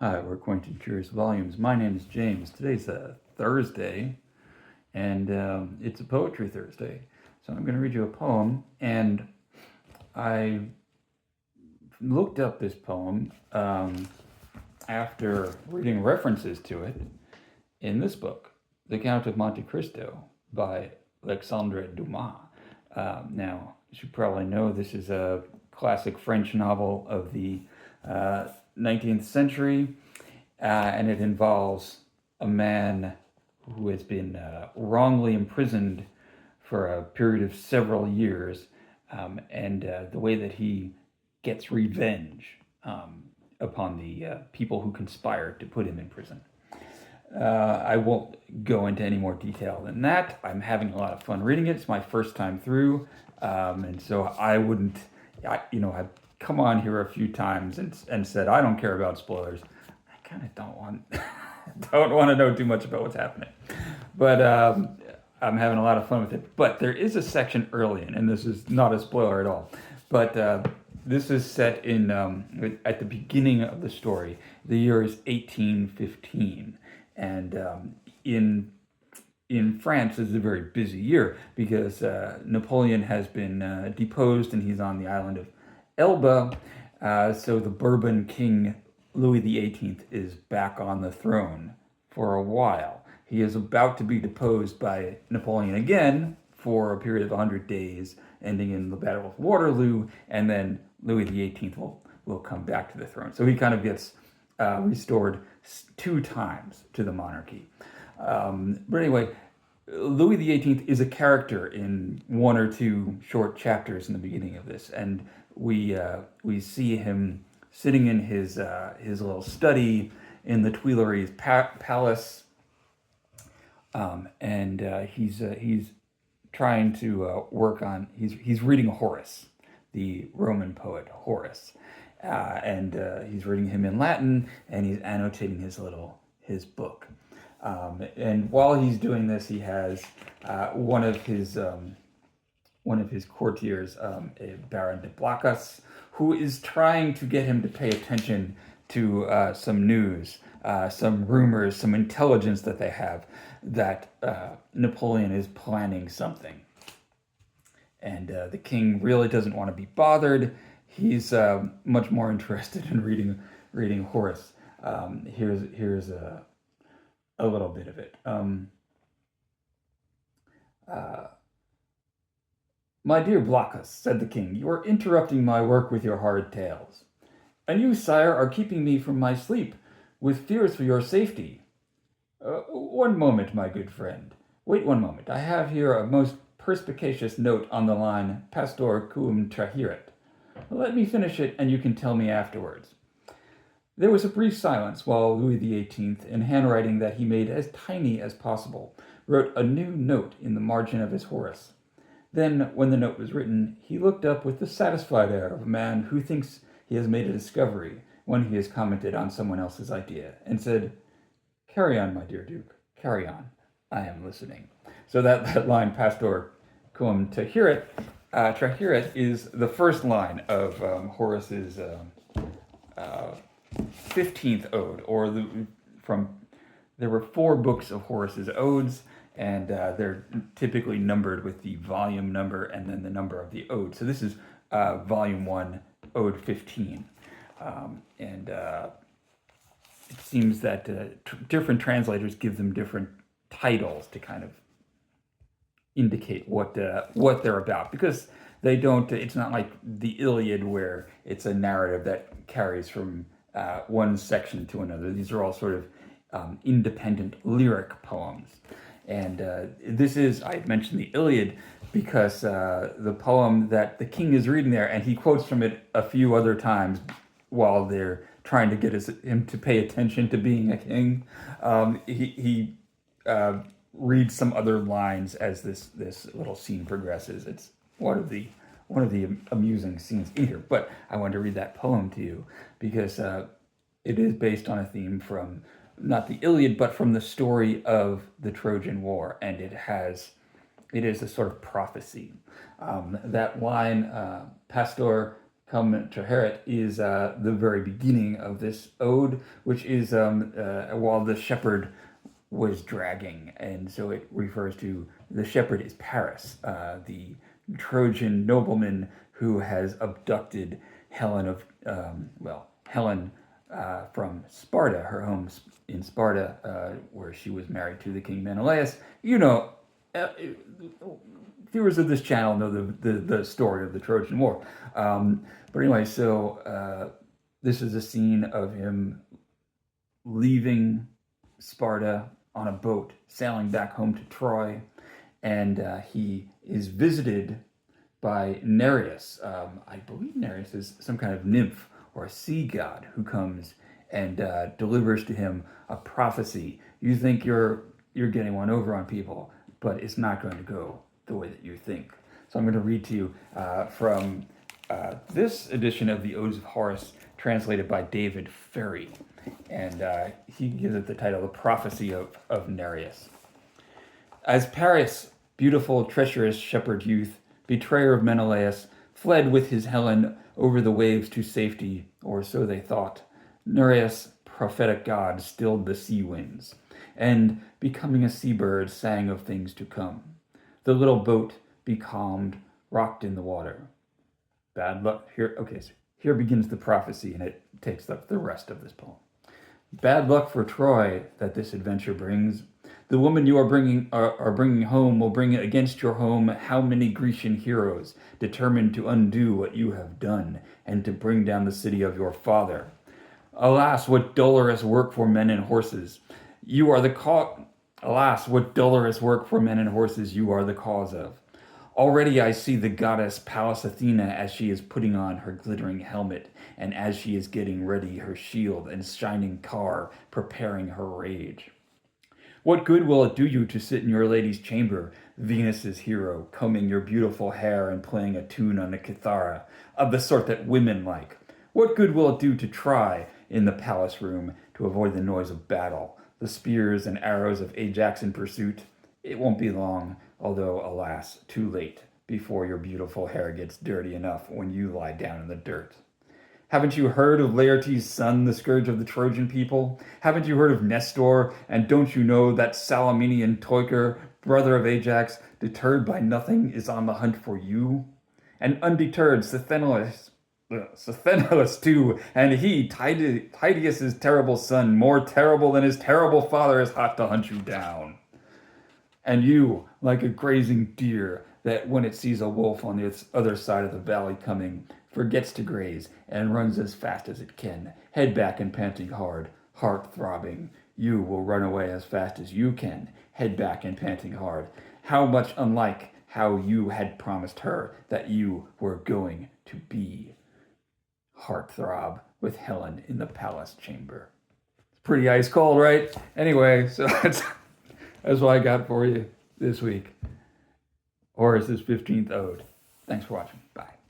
Hi, we're acquainted Curious Volumes. My name is James. Today's a Thursday, and it's a Poetry Thursday. So I'm going to read you a poem, and I looked up this poem after reading references to it in this book, The Count of Monte Cristo by Alexandre Dumas. Now, as you probably know, this is a classic French novel of the 19th century, and it involves a man who has been wrongly imprisoned for a period of several years, and the way that he gets revenge upon the people who conspired to put him in prison. I won't go into any more detail than that. I'm having a lot of fun reading it. It's my first time through, and so I wouldn't, I've come on here a few times and said I don't care about spoilers. I kind of don't want don't want to know too much about what's happening, but I'm having a lot of fun with it. But there is a section early in, and this is not a spoiler at all, but this is set in at the beginning of the story. The year is 1815, and in France, this is a very busy year because Napoleon has been deposed and he's on the island of Elba. So the Bourbon King Louis XVIII is back on the throne for a while. He is about to be deposed by Napoleon again for a period of 100 days, ending in the Battle of Waterloo, and then Louis XVIII will come back to the throne. So he kind of gets restored two times to the monarchy. But anyway, Louis XVIII is a character in one or two short chapters in the beginning of this, and we see him sitting in his little study in the Tuileries Palace, and he's trying to work on he's reading Horace, the Roman poet Horace, and he's reading him in Latin, and he's annotating his book. And while he's doing this, he has one of his courtiers, Baron de Blacas, who is trying to get him to pay attention to some news, some rumors, some intelligence that they have that Napoleon is planning something. And the king really doesn't want to be bothered. He's much more interested in reading Horace. Here's a little bit of it. My dear Blacas, said the king, you are interrupting my work with your horrid tales. And you, sire, are keeping me from my sleep, with fears for your safety. One moment, my good friend. Wait one moment. I have here a most perspicacious note on the line, Pastor quum trahiret. Let me finish it, and you can tell me afterwards. There was a brief silence while Louis XVIII, in handwriting that he made as tiny as possible, wrote a new note in the margin of his Horace. Then, when the note was written, he looked up with the satisfied air of a man who thinks he has made a discovery when he has commented on someone else's idea, and said, Carry on, my dear Duke, carry on. I am listening. So that line, Pastor quum trahiret, is the first line of Horace's 15th ode, or there were 4 books of Horace's odes, and they're typically numbered with the volume number and then the number of the ode. So this is volume 1, ode 15. And it seems that different translators give them different titles to kind of indicate what they're about, because they don't. It's not like the Iliad where it's a narrative that carries from one section to another. These are all sort of independent lyric poems. And this is, I mentioned the Iliad because the poem that the king is reading there, and he quotes from it a few other times while they're trying to get him to pay attention to being a king. He reads some other lines as this little scene progresses. It's one of the amusing scenes in here. But I wanted to read that poem to you because it is based on a theme from not the Iliad, but from the story of the Trojan War, and it is a sort of prophecy. That line, Pastor comeuppance is the very beginning of this ode, which is while the shepherd was dragging, and so it refers to the shepherd is Paris, the Trojan nobleman who has abducted Helen of Helen from Sparta, her home in Sparta, where she was married to the king Menelaus. Uh, Viewers of this channel know the story of the Trojan War. But anyway, so this is a scene of him leaving Sparta on a boat, sailing back home to Troy, and he is visited by Nereus. I believe Nereus is some kind of nymph or a sea god who comes and delivers to him a prophecy. You think you're getting one over on people, but it's not going to go the way that you think. So I'm going to read to you from this edition of the Odes of Horace, translated by David Ferry. And he gives it the title, The Prophecy of Nereus. As Paris, beautiful, treacherous shepherd youth, betrayer of Menelaus, fled with his Helen over the waves to safety, or so they thought, Nereus, prophetic god, stilled the sea winds, and, becoming a seabird, sang of things to come. The little boat, becalmed, rocked in the water. Bad luck. Here begins the prophecy, and it takes up the rest of this poem. Bad luck for Troy that this adventure brings. The woman you are bringing home will bring against your home how many Grecian heroes, determined to undo what you have done, and to bring down the city of your father. Alas, what dolorous work for men and horses! Alas, what dolorous work for men and horses you are the cause of. Already I see the goddess Pallas Athena as she is putting on her glittering helmet, and as she is getting ready her shield and shining car, preparing her rage. What good will it do you to sit in your lady's chamber, Venus's hero, combing your beautiful hair and playing a tune on a kithara, of the sort that women like? What good will it do to try, in the palace room, to avoid the noise of battle, the spears and arrows of Ajax in pursuit? It won't be long, although, alas, too late, before your beautiful hair gets dirty enough when you lie down in the dirt. Haven't you heard of Laertes' son, the scourge of the Trojan people? Haven't you heard of Nestor? And don't you know that Salaminian Teucer, brother of Ajax, deterred by nothing, is on the hunt for you? And undeterred, Sthenelus too, and he, Tydeus' terrible son, more terrible than his terrible father, is hot to hunt you down. And you, like a grazing deer, that when it sees a wolf on the other side of the valley coming, forgets to graze, and runs as fast as it can, head back and panting hard, heart throbbing. You will run away as fast as you can, head back and panting hard. How much unlike how you had promised her that you were going to be. Heartthrob with Helen in the palace chamber. It's pretty ice cold, right? Anyway, so that's what I got for you this week. Horace's 15th Ode. Thanks for watching. Bye.